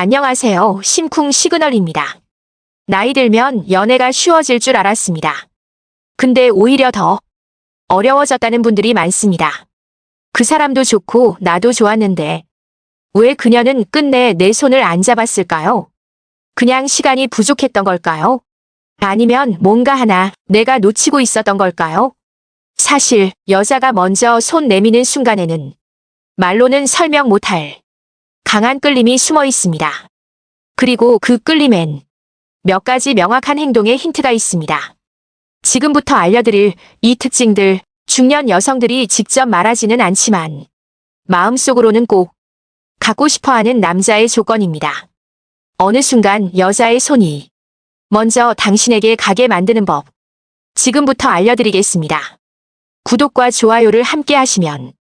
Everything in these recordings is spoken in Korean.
안녕하세요. 심쿵 시그널입니다. 나이 들면 연애가 쉬워질 줄 알았습니다. 근데 오히려 더 어려워졌다는 분들이 많습니다. 그 사람도 좋고 나도 좋았는데 왜 그녀는 끝내 내 손을 안 잡았을까요? 그냥 시간이 부족했던 걸까요? 아니면 뭔가 하나 내가 놓치고 있었던 걸까요? 사실 여자가 먼저 손 내미는 순간에는 말로는 설명 못할 강한 끌림이 숨어 있습니다. 그리고 그 끌림엔 몇 가지 명확한 행동의 힌트가 있습니다. 지금부터 알려드릴 이 특징들, 중년 여성들이 직접 말하지는 않지만 마음속으로는 꼭 갖고 싶어하는 남자의 조건입니다. 어느 순간 여자의 손이 먼저 당신에게 가게 만드는 법, 지금부터 알려드리겠습니다. 구독과 좋아요를 함께 하시면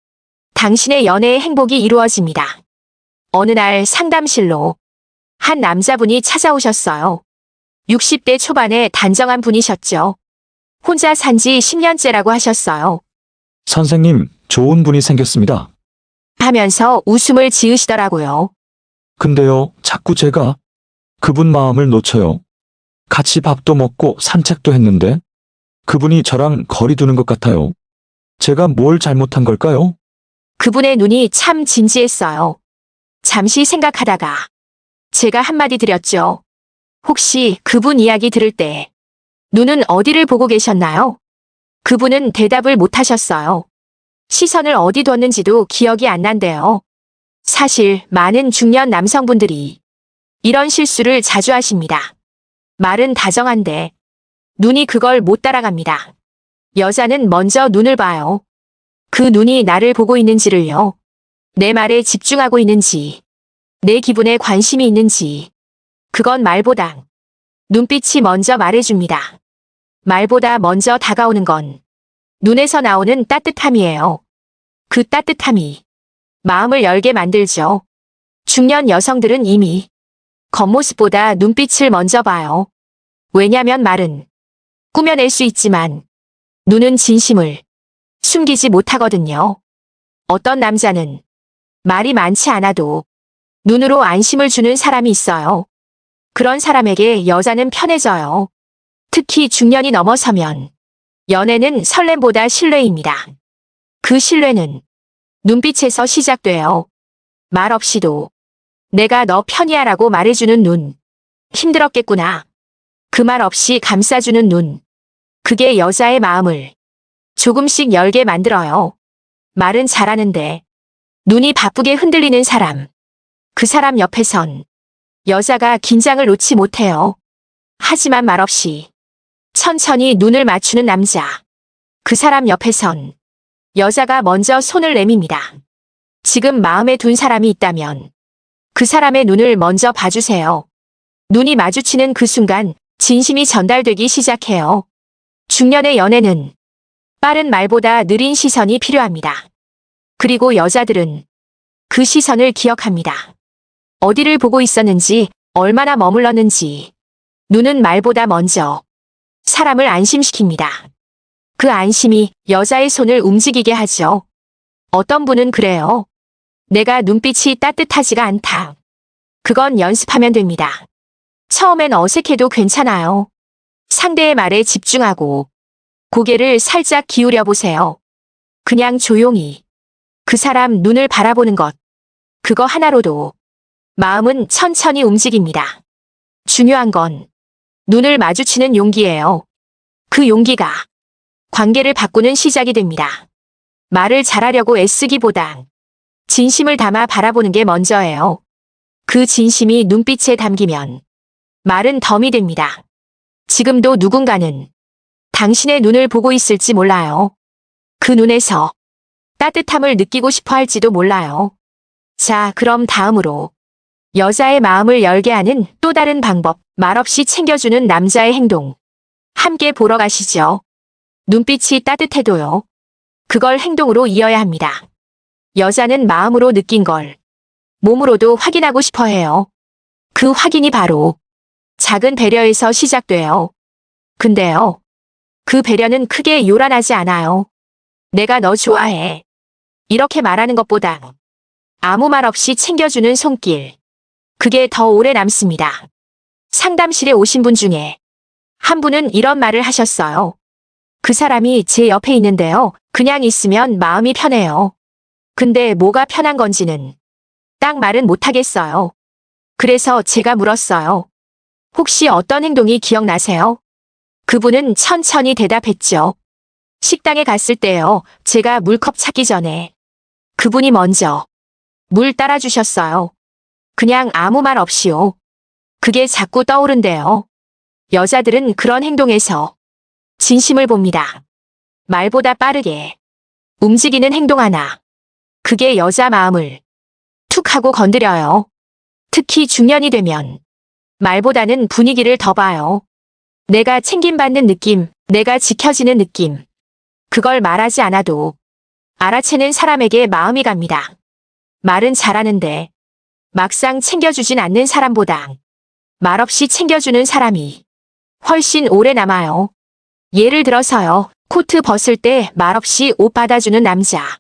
당신의 연애의 행복이 이루어집니다. 어느 날 상담실로 한 남자분이 찾아오셨어요. 60대 초반의 단정한 분이셨죠. 혼자 산 지 10년째라고 하셨어요. 선생님, 좋은 분이 생겼습니다. 하면서 웃음을 지으시더라고요. 근데요, 자꾸 제가 그분 마음을 놓쳐요. 같이 밥도 먹고 산책도 했는데 그분이 저랑 거리 두는 것 같아요. 제가 뭘 잘못한 걸까요? 그분의 눈이 참 진지했어요. 잠시 생각하다가 제가 한마디 드렸죠. 혹시 그분 이야기 들을 때 눈은 어디를 보고 계셨나요? 그분은 대답을 못하셨어요. 시선을 어디 뒀는지도 기억이 안 난대요. 사실 많은 중년 남성분들이 이런 실수를 자주 하십니다. 말은 다정한데 눈이 그걸 못 따라갑니다. 여자는 먼저 눈을 봐요. 그 눈이 나를 보고 있는지를요. 내 말에 집중하고 있는지, 내 기분에 관심이 있는지, 그건 말보다 눈빛이 먼저 말해줍니다. 말보다 먼저 다가오는 건 눈에서 나오는 따뜻함이에요. 그 따뜻함이 마음을 열게 만들죠. 중년 여성들은 이미 겉모습보다 눈빛을 먼저 봐요. 왜냐면 말은 꾸며낼 수 있지만 눈은 진심을 숨기지 못하거든요. 어떤 남자는 말이 많지 않아도 눈으로 안심을 주는 사람이 있어요. 그런 사람에게 여자는 편해져요. 특히 중년이 넘어서면 연애는 설렘보다 신뢰입니다. 그 신뢰는 눈빛에서 시작돼요. 말 없이도 내가 너 편이야 라고 말해주는 눈. 힘들었겠구나. 그 말 없이 감싸주는 눈. 그게 여자의 마음을 조금씩 열게 만들어요. 말은 잘하는데 눈이 바쁘게 흔들리는 사람. 그 사람 옆에선 여자가 긴장을 놓지 못해요. 하지만 말없이 천천히 눈을 맞추는 남자. 그 사람 옆에선 여자가 먼저 손을 내밉니다. 지금 마음에 둔 사람이 있다면 그 사람의 눈을 먼저 봐주세요. 눈이 마주치는 그 순간 진심이 전달되기 시작해요. 중년의 연애는 빠른 말보다 느린 시선이 필요합니다. 그리고 여자들은 그 시선을 기억합니다. 어디를 보고 있었는지, 얼마나 머물렀는지. 눈은 말보다 먼저 사람을 안심시킵니다. 그 안심이 여자의 손을 움직이게 하죠. 어떤 분은 그래요. 내가 눈빛이 따뜻하지가 않다. 그건 연습하면 됩니다. 처음엔 어색해도 괜찮아요. 상대의 말에 집중하고 고개를 살짝 기울여 보세요. 그냥 조용히 그 사람 눈을 바라보는 것. 그거 하나로도 마음은 천천히 움직입니다. 중요한 건 눈을 마주치는 용기예요. 그 용기가 관계를 바꾸는 시작이 됩니다. 말을 잘하려고 애쓰기보단 진심을 담아 바라보는 게 먼저예요. 그 진심이 눈빛에 담기면 말은 덤이 됩니다. 지금도 누군가는 당신의 눈을 보고 있을지 몰라요. 그 눈에서 따뜻함을 느끼고 싶어 할지도 몰라요. 자, 그럼 다음으로 여자의 마음을 열게 하는 또 다른 방법, 말없이 챙겨주는 남자의 행동. 함께 보러 가시죠. 눈빛이 따뜻해도요. 그걸 행동으로 이어야 합니다. 여자는 마음으로 느낀 걸 몸으로도 확인하고 싶어 해요. 그 확인이 바로 작은 배려에서 시작돼요. 근데요, 그 배려는 크게 요란하지 않아요. 내가 너 좋아해. 이렇게 말하는 것보다 아무 말 없이 챙겨주는 손길. 그게 더 오래 남습니다. 상담실에 오신 분 중에 한 분은 이런 말을 하셨어요. 그 사람이 제 옆에 있는데요. 그냥 있으면 마음이 편해요. 근데 뭐가 편한 건지는 딱 말은 못하겠어요. 그래서 제가 물었어요. 혹시 어떤 행동이 기억나세요? 그분은 천천히 대답했죠. 식당에 갔을 때요. 제가 물컵 찾기 전에 그분이 먼저 물 따라주셨어요. 그냥 아무 말 없이요. 그게 자꾸 떠오른대요. 여자들은 그런 행동에서 진심을 봅니다. 말보다 빠르게 움직이는 행동 하나. 그게 여자 마음을 툭 하고 건드려요. 특히 중년이 되면 말보다는 분위기를 더 봐요. 내가 챙김받는 느낌, 내가 지켜지는 느낌. 그걸 말하지 않아도 알아채는 사람에게 마음이 갑니다. 말은 잘하는데 막상 챙겨주진 않는 사람보다 말없이 챙겨주는 사람이 훨씬 오래 남아요. 예를 들어서요. 코트 벗을 때 말없이 옷 받아주는 남자.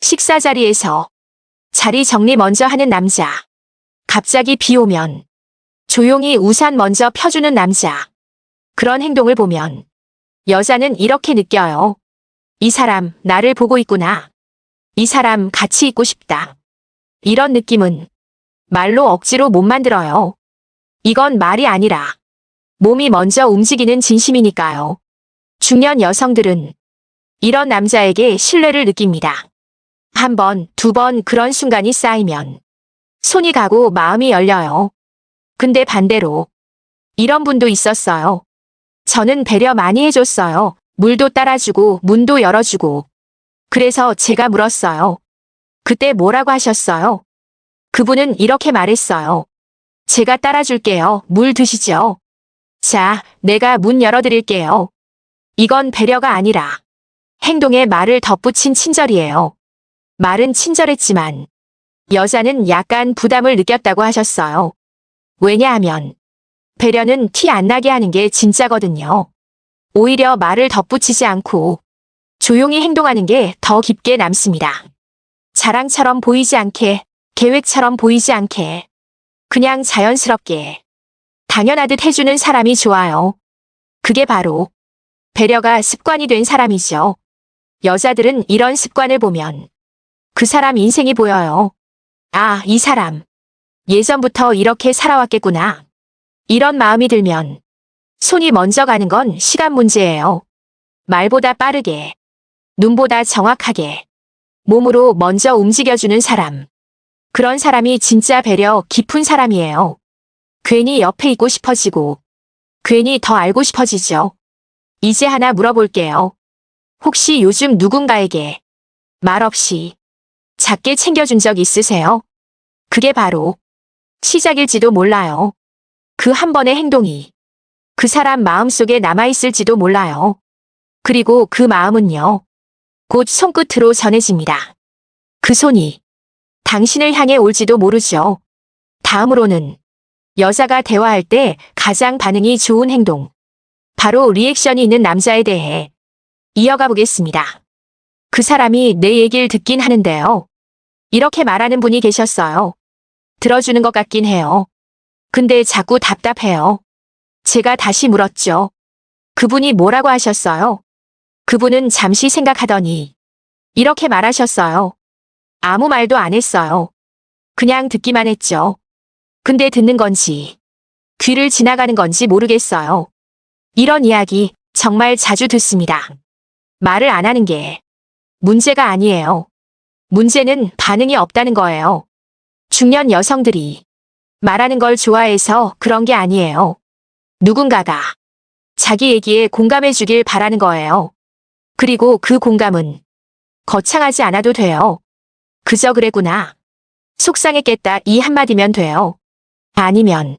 식사 자리에서 자리 정리 먼저 하는 남자. 갑자기 비 오면 조용히 우산 먼저 펴주는 남자. 그런 행동을 보면 여자는 이렇게 느껴요. 이 사람 나를 보고 있구나. 이 사람 같이 있고 싶다. 이런 느낌은 말로 억지로 못 만들어요. 이건 말이 아니라 몸이 먼저 움직이는 진심이니까요. 중년 여성들은 이런 남자에게 신뢰를 느낍니다. 한 번, 두 번 그런 순간이 쌓이면 손이 가고 마음이 열려요. 근데 반대로 이런 분도 있었어요. 저는 배려 많이 해줬어요. 물도 따라주고 문도 열어주고. 그래서 제가 물었어요. 그때 뭐라고 하셨어요? 그분은 이렇게 말했어요. 제가 따라줄게요. 물 드시죠. 자, 내가 문 열어드릴게요. 이건 배려가 아니라 행동에 말을 덧붙인 친절이에요. 말은 친절했지만 여자는 약간 부담을 느꼈다고 하셨어요. 왜냐하면 배려는 티 안 나게 하는 게 진짜거든요. 오히려 말을 덧붙이지 않고 조용히 행동하는 게 더 깊게 남습니다. 자랑처럼 보이지 않게, 계획처럼 보이지 않게, 그냥 자연스럽게, 당연하듯 해주는 사람이 좋아요. 그게 바로 배려가 습관이 된 사람이죠. 여자들은 이런 습관을 보면 그 사람 인생이 보여요. 아, 이 사람. 예전부터 이렇게 살아왔겠구나. 이런 마음이 들면 손이 먼저 가는 건 시간 문제예요. 말보다 빠르게, 눈보다 정확하게, 몸으로 먼저 움직여주는 사람. 그런 사람이 진짜 배려 깊은 사람이에요. 괜히 옆에 있고 싶어지고, 괜히 더 알고 싶어지죠. 이제 하나 물어볼게요. 혹시 요즘 누군가에게 말없이 작게 챙겨준 적 있으세요? 그게 바로 시작일지도 몰라요. 그 한 번의 행동이 그 사람 마음속에 남아있을지도 몰라요. 그리고 그 마음은요, 곧 손끝으로 전해집니다. 그 손이 당신을 향해 올지도 모르죠. 다음으로는 여자가 대화할 때 가장 반응이 좋은 행동, 바로 리액션이 있는 남자에 대해 이어가 보겠습니다. 그 사람이 내 얘기를 듣긴 하는데요. 이렇게 말하는 분이 계셨어요. 들어주는 것 같긴 해요. 근데 자꾸 답답해요. 제가 다시 물었죠. 그분이 뭐라고 하셨어요? 그분은 잠시 생각하더니 이렇게 말하셨어요. 아무 말도 안 했어요. 그냥 듣기만 했죠. 근데 듣는 건지 귀를 지나가는 건지 모르겠어요. 이런 이야기 정말 자주 듣습니다. 말을 안 하는 게 문제가 아니에요. 문제는 반응이 없다는 거예요. 중년 여성들이 말하는 걸 좋아해서 그런 게 아니에요. 누군가가 자기 얘기에 공감해 주길 바라는 거예요. 그리고 그 공감은 거창하지 않아도 돼요. 그저 그랬구나. 속상했겠다 이 한마디면 돼요. 아니면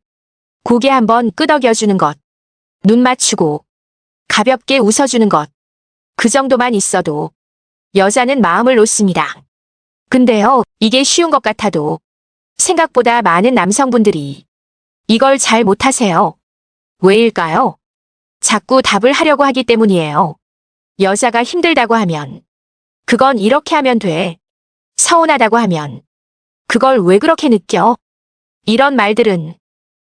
고개 한번 끄덕여주는 것, 눈 맞추고 가볍게 웃어주는 것, 그 정도만 있어도 여자는 마음을 놓습니다. 근데요, 이게 쉬운 것 같아도 생각보다 많은 남성분들이 이걸 잘 못하세요. 왜일까요? 자꾸 답을 하려고 하기 때문이에요. 여자가 힘들다고 하면 그건 이렇게 하면 돼. 서운하다고 하면 그걸 왜 그렇게 느껴? 이런 말들은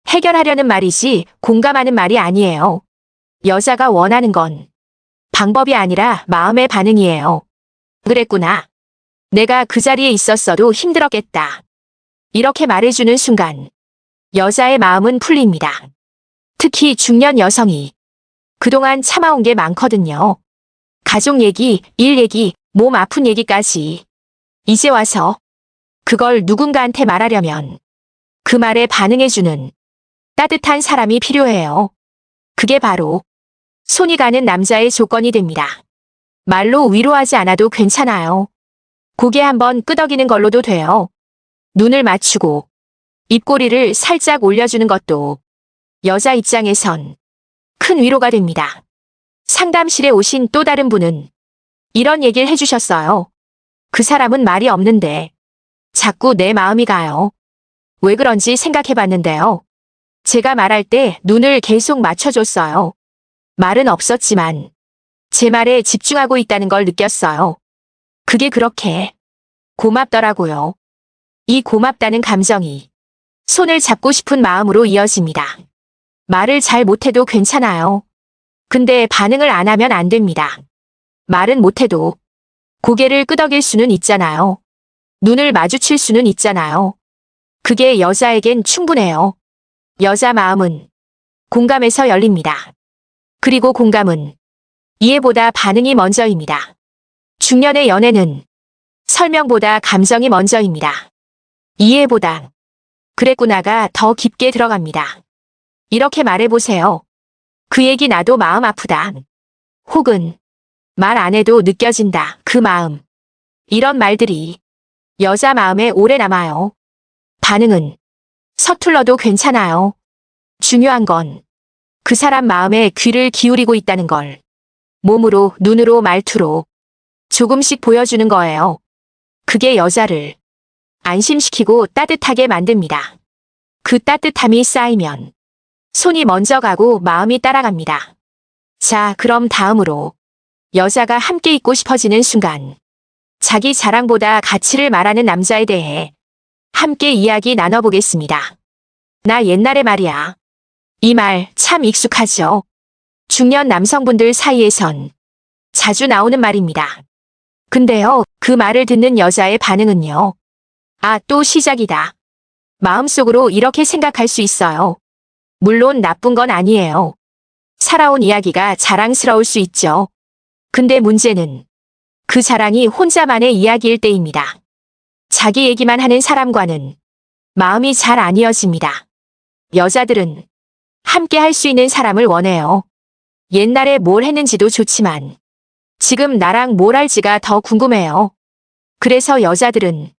해결하려는 말이지 공감하는 말이 아니에요. 여자가 원하는 건 방법이 아니라 마음의 반응이에요. 그랬구나. 내가 그 자리에 있었어도 힘들었겠다. 이렇게 말해주는 순간 여자의 마음은 풀립니다. 특히 중년 여성이 그동안 참아온 게 많거든요. 가족 얘기, 일 얘기, 몸 아픈 얘기까지. 이제 와서 그걸 누군가한테 말하려면 그 말에 반응해주는 따뜻한 사람이 필요해요. 그게 바로 손이 가는 남자의 조건이 됩니다. 말로 위로하지 않아도 괜찮아요. 고개 한번 끄덕이는 걸로도 돼요. 눈을 맞추고 입꼬리를 살짝 올려주는 것도 여자 입장에선 큰 위로가 됩니다. 상담실에 오신 또 다른 분은 이런 얘기를 해주셨어요. 그 사람은 말이 없는데 자꾸 내 마음이 가요. 왜 그런지 생각해봤는데요. 제가 말할 때 눈을 계속 맞춰줬어요. 말은 없었지만 제 말에 집중하고 있다는 걸 느꼈어요. 그게 그렇게 고맙더라고요. 이 고맙다는 감정이 손을 잡고 싶은 마음으로 이어집니다. 말을 잘 못해도 괜찮아요. 근데 반응을 안 하면 안 됩니다. 말은 못해도 고개를 끄덕일 수는 있잖아요. 눈을 마주칠 수는 있잖아요. 그게 여자에겐 충분해요. 여자 마음은 공감에서 열립니다. 그리고 공감은 이해보다 반응이 먼저입니다. 중년의 연애는 설명보다 감정이 먼저입니다. 이해보다 그랬구나가 더 깊게 들어갑니다. 이렇게 말해보세요. 그 얘기 나도 마음 아프다. 혹은 말 안 해도 느껴진다. 그 마음. 이런 말들이 여자 마음에 오래 남아요. 반응은 서툴러도 괜찮아요. 중요한 건 그 사람 마음에 귀를 기울이고 있다는 걸 몸으로, 눈으로, 말투로 조금씩 보여주는 거예요. 그게 여자를 안심시키고 따뜻하게 만듭니다. 그 따뜻함이 쌓이면 손이 먼저 가고 마음이 따라갑니다. 자, 그럼 다음으로 여자가 함께 있고 싶어지는 순간 자기 자랑보다 가치를 말하는 남자에 대해 함께 이야기 나눠보겠습니다. 나 옛날에 말이야. 이 말 참 익숙하죠? 중년 남성분들 사이에선 자주 나오는 말입니다. 근데요, 그 말을 듣는 여자의 반응은요. 아, 또 시작이다. 마음속으로 이렇게 생각할 수 있어요. 물론 나쁜 건 아니에요. 살아온 이야기가 자랑스러울 수 있죠. 근데 문제는 그 자랑이 혼자만의 이야기일 때입니다. 자기 얘기만 하는 사람과는 마음이 잘 안 이어집니다. 여자들은 함께 할 수 있는 사람을 원해요. 옛날에 뭘 했는지도 좋지만 지금 나랑 뭘 할지가 더 궁금해요. 그래서 여자들은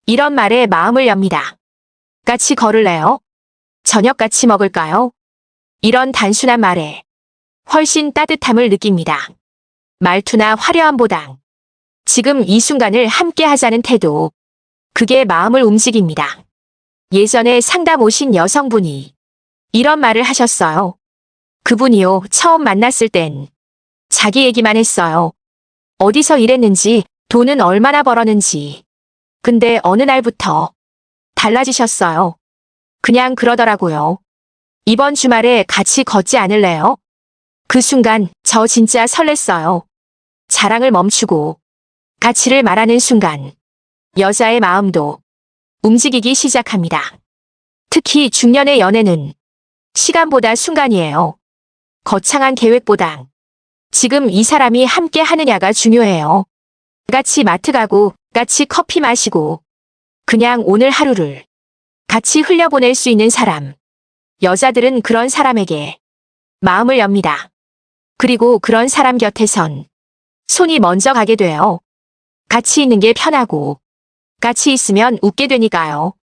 이런 말에 마음을 엽니다. 같이 걸을래요? 저녁 같이 먹을까요? 이런 단순한 말에 훨씬 따뜻함을 느낍니다. 말투나 화려함보다 지금 이 순간을 함께 하자는 태도, 그게 마음을 움직입니다. 예전에 상담 오신 여성분이 이런 말을 하셨어요. 그분이요, 처음 만났을 땐 자기 얘기만 했어요. 어디서 일했는지, 돈은 얼마나 벌었는지. 근데 어느 날부터 달라지셨어요. 그냥 그러더라고요. 이번 주말에 같이 걷지 않을래요? 그 순간 저 진짜 설렜어요. 자랑을 멈추고 가치를 말하는 순간 여자의 마음도 움직이기 시작합니다. 특히 중년의 연애는 시간보다 순간이에요. 거창한 계획보다 지금 이 사람이 함께 하느냐가 중요해요. 같이 마트 가고 같이 커피 마시고 그냥 오늘 하루를 같이 흘려보낼 수 있는 사람. 여자들은 그런 사람에게 마음을 엽니다. 그리고 그런 사람 곁에선 손이 먼저 가게 돼요. 같이 있는 게 편하고 같이 있으면 웃게 되니까요.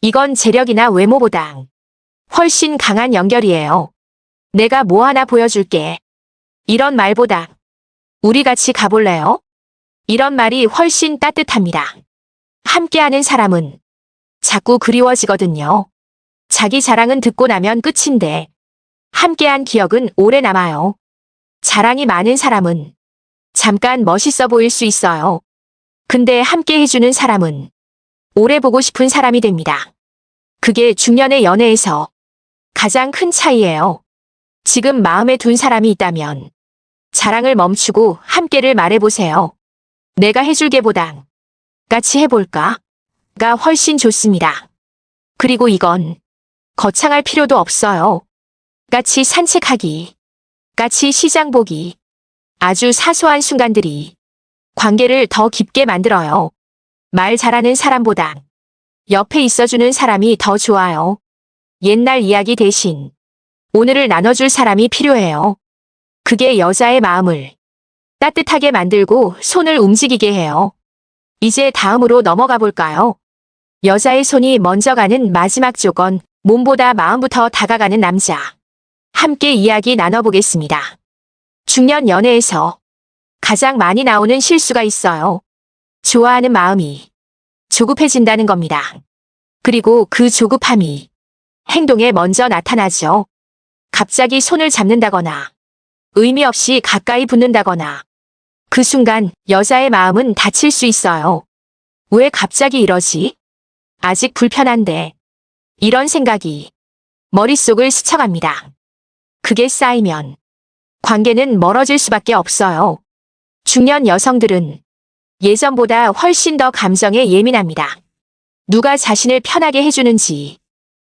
이건 재력이나 외모보다 훨씬 강한 연결이에요. 내가 뭐 하나 보여줄게. 이런 말보다 우리 같이 가볼래요? 이런 말이 훨씬 따뜻합니다. 함께하는 사람은 자꾸 그리워지거든요. 자기 자랑은 듣고 나면 끝인데 함께한 기억은 오래 남아요. 자랑이 많은 사람은 잠깐 멋있어 보일 수 있어요. 근데 함께 해주는 사람은 오래 보고 싶은 사람이 됩니다. 그게 중년의 연애에서 가장 큰 차이예요. 지금 마음에 둔 사람이 있다면 자랑을 멈추고 함께를 말해보세요. 내가 해줄 게보단 같이 해볼까? 가 훨씬 좋습니다. 그리고 이건 거창할 필요도 없어요. 같이 산책하기, 같이 시장 보기, 아주 사소한 순간들이 관계를 더 깊게 만들어요. 말 잘하는 사람보다 옆에 있어주는 사람이 더 좋아요. 옛날 이야기 대신 오늘을 나눠줄 사람이 필요해요. 그게 여자의 마음을 따뜻하게 만들고 손을 움직이게 해요. 이제 다음으로 넘어가 볼까요? 여자의 손이 먼저 가는 마지막 조건, 몸보다 마음부터 다가가는 남자. 함께 이야기 나눠보겠습니다. 중년 연애에서 가장 많이 나오는 실수가 있어요. 좋아하는 마음이 조급해진다는 겁니다. 그리고 그 조급함이 행동에 먼저 나타나죠. 갑자기 손을 잡는다거나 의미 없이 가까이 붙는다거나 그 순간 여자의 마음은 다칠 수 있어요. 왜 갑자기 이러지? 아직 불편한데. 이런 생각이 머릿속을 스쳐갑니다. 그게 쌓이면 관계는 멀어질 수밖에 없어요. 중년 여성들은 예전보다 훨씬 더 감정에 예민합니다. 누가 자신을 편하게 해주는지,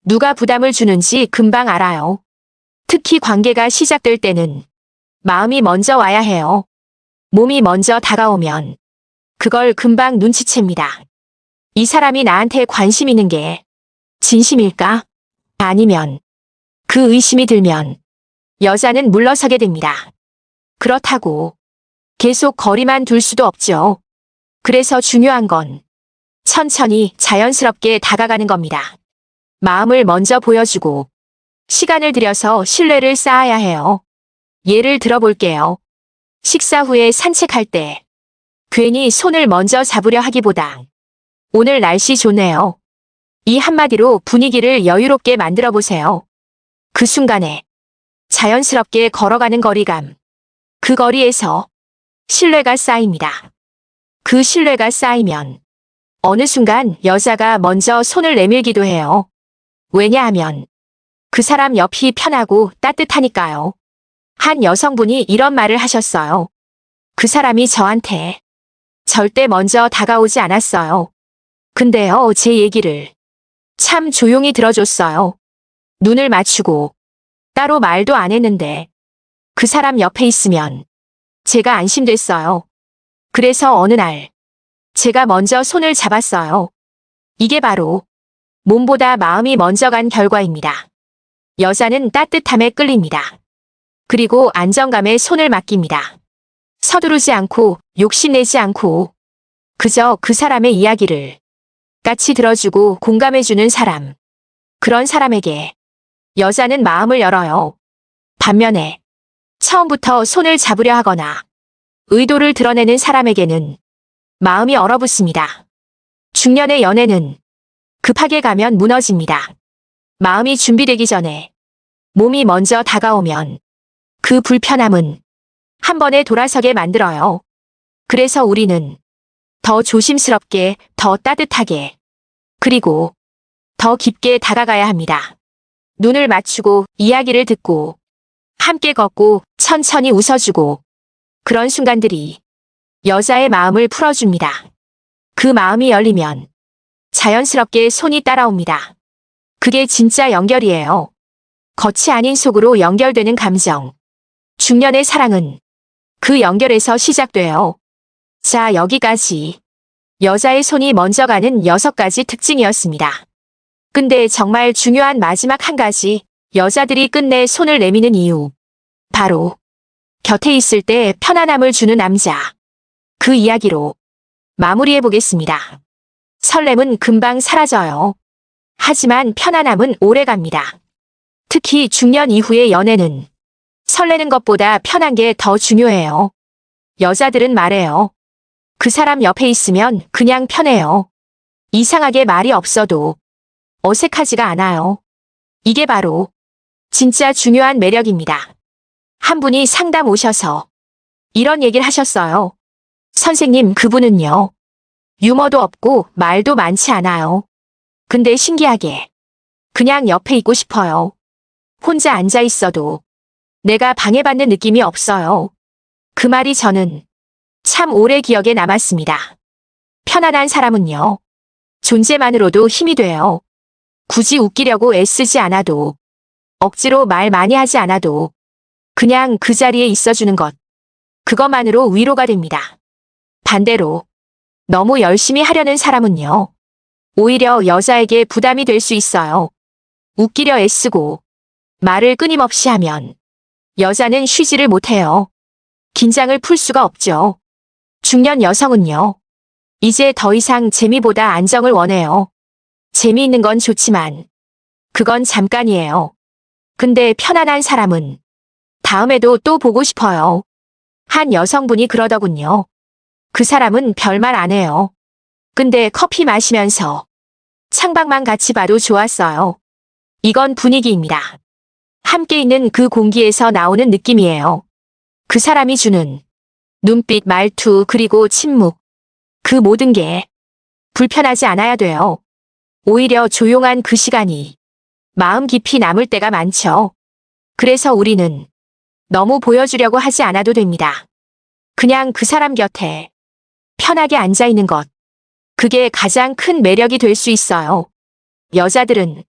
누가 부담을 주는지 금방 알아요. 특히 관계가 시작될 때는 마음이 먼저 와야 해요. 몸이 먼저 다가오면 그걸 금방 눈치챕니다. 이 사람이 나한테 관심 있는 게 진심일까? 아니면 그 의심이 들면 여자는 물러서게 됩니다. 그렇다고 계속 거리만 둘 수도 없죠. 그래서 중요한 건 천천히 자연스럽게 다가가는 겁니다. 마음을 먼저 보여주고 시간을 들여서 신뢰를 쌓아야 해요. 예를 들어볼게요. 식사 후에 산책할 때 괜히 손을 먼저 잡으려 하기보다 오늘 날씨 좋네요. 이 한마디로 분위기를 여유롭게 만들어 보세요. 그 순간에 자연스럽게 걸어가는 거리감. 그 거리에서 신뢰가 쌓입니다. 그 신뢰가 쌓이면 어느 순간 여자가 먼저 손을 내밀기도 해요. 왜냐하면 그 사람 옆이 편하고 따뜻하니까요. 한 여성분이 이런 말을 하셨어요. 그 사람이 저한테 절대 먼저 다가오지 않았어요. 근데요, 제 얘기를 참 조용히 들어줬어요. 눈을 맞추고 따로 말도 안 했는데 그 사람 옆에 있으면 제가 안심됐어요. 그래서 어느 날 제가 먼저 손을 잡았어요. 이게 바로 몸보다 마음이 먼저 간 결과입니다. 여자는 따뜻함에 끌립니다. 그리고 안정감에 손을 맡깁니다. 서두르지 않고 욕심내지 않고 그저 그 사람의 이야기를 같이 들어주고 공감해주는 사람. 그런 사람에게 여자는 마음을 열어요. 반면에 처음부터 손을 잡으려 하거나 의도를 드러내는 사람에게는 마음이 얼어붙습니다. 중년의 연애는 급하게 가면 무너집니다. 마음이 준비되기 전에 몸이 먼저 다가오면 그 불편함은 한 번에 돌아서게 만들어요. 그래서 우리는 더 조심스럽게, 더 따뜻하게, 그리고 더 깊게 다가가야 합니다. 눈을 맞추고 이야기를 듣고 함께 걷고 천천히 웃어주고 그런 순간들이 여자의 마음을 풀어줍니다. 그 마음이 열리면 자연스럽게 손이 따라옵니다. 그게 진짜 연결이에요. 겉이 아닌 속으로 연결되는 감정. 중년의 사랑은 그 연결에서 시작돼요. 자, 여기까지 여자의 손이 먼저 가는 6가지 특징이었습니다. 근데 정말 중요한 마지막 한 가지, 여자들이 끝내 손을 내미는 이유. 바로 곁에 있을 때 편안함을 주는 남자. 그 이야기로 마무리해 보겠습니다. 설렘은 금방 사라져요. 하지만 편안함은 오래갑니다. 특히 중년 이후의 연애는 설레는 것보다 편한 게 더 중요해요. 여자들은 말해요. 그 사람 옆에 있으면 그냥 편해요. 이상하게 말이 없어도 어색하지가 않아요. 이게 바로 진짜 중요한 매력입니다. 한 분이 상담 오셔서 이런 얘기를 하셨어요. 선생님, 그분은요. 유머도 없고 말도 많지 않아요. 근데 신기하게 그냥 옆에 있고 싶어요. 혼자 앉아 있어도 내가 방해받는 느낌이 없어요. 그 말이 저는 참 오래 기억에 남았습니다. 편안한 사람은요, 존재만으로도 힘이 돼요. 굳이 웃기려고 애쓰지 않아도, 억지로 말 많이 하지 않아도, 그냥 그 자리에 있어주는 것. 그것만으로 위로가 됩니다. 반대로, 너무 열심히 하려는 사람은요, 오히려 여자에게 부담이 될 수 있어요. 웃기려 애쓰고, 말을 끊임없이 하면, 여자는 쉬지를 못해요. 긴장을 풀 수가 없죠. 중년 여성은요, 이제 더 이상 재미보다 안정을 원해요. 재미있는 건 좋지만, 그건 잠깐이에요. 근데 편안한 사람은 다음에도 또 보고 싶어요. 한 여성분이 그러더군요. 그 사람은 별말 안 해요. 근데 커피 마시면서 창밖만 같이 봐도 좋았어요. 이건 분위기입니다. 함께 있는 그 공기에서 나오는 느낌이에요. 그 사람이 주는 눈빛, 말투, 그리고 침묵. 그 모든 게 불편하지 않아야 돼요. 오히려 조용한 그 시간이 마음 깊이 남을 때가 많죠. 그래서 우리는 너무 보여주려고 하지 않아도 됩니다. 그냥 그 사람 곁에 편하게 앉아 있는 것. 그게 가장 큰 매력이 될 수 있어요. 여자들은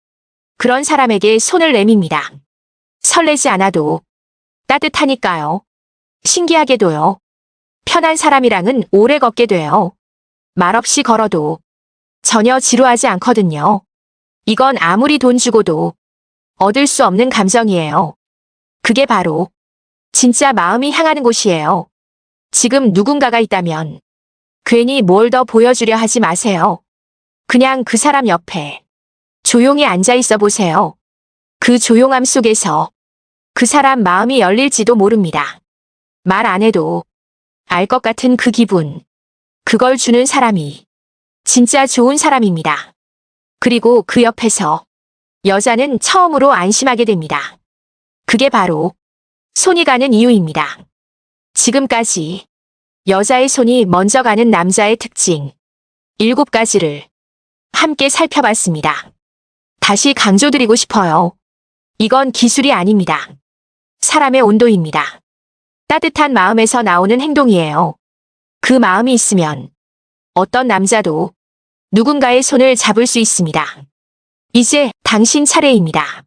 그런 사람에게 손을 내밉니다. 설레지 않아도 따뜻하니까요. 신기하게도요. 편한 사람이랑은 오래 걷게 돼요. 말없이 걸어도 전혀 지루하지 않거든요. 이건 아무리 돈 주고도 얻을 수 없는 감정이에요. 그게 바로 진짜 마음이 향하는 곳이에요. 지금 누군가가 있다면 괜히 뭘 더 보여주려 하지 마세요. 그냥 그 사람 옆에 조용히 앉아 있어 보세요. 그 조용함 속에서 그 사람 마음이 열릴지도 모릅니다. 말 안 해도 알 것 같은 그 기분. 그걸 주는 사람이 진짜 좋은 사람입니다. 그리고 그 옆에서 여자는 처음으로 안심하게 됩니다. 그게 바로 손이 가는 이유입니다. 지금까지 여자의 손이 먼저 가는 남자의 특징 7가지를 함께 살펴봤습니다. 다시 강조드리고 싶어요. 이건 기술이 아닙니다. 사람의 온도입니다. 따뜻한 마음에서 나오는 행동이에요. 그 마음이 있으면 어떤 남자도 누군가의 손을 잡을 수 있습니다. 이제 당신 차례입니다.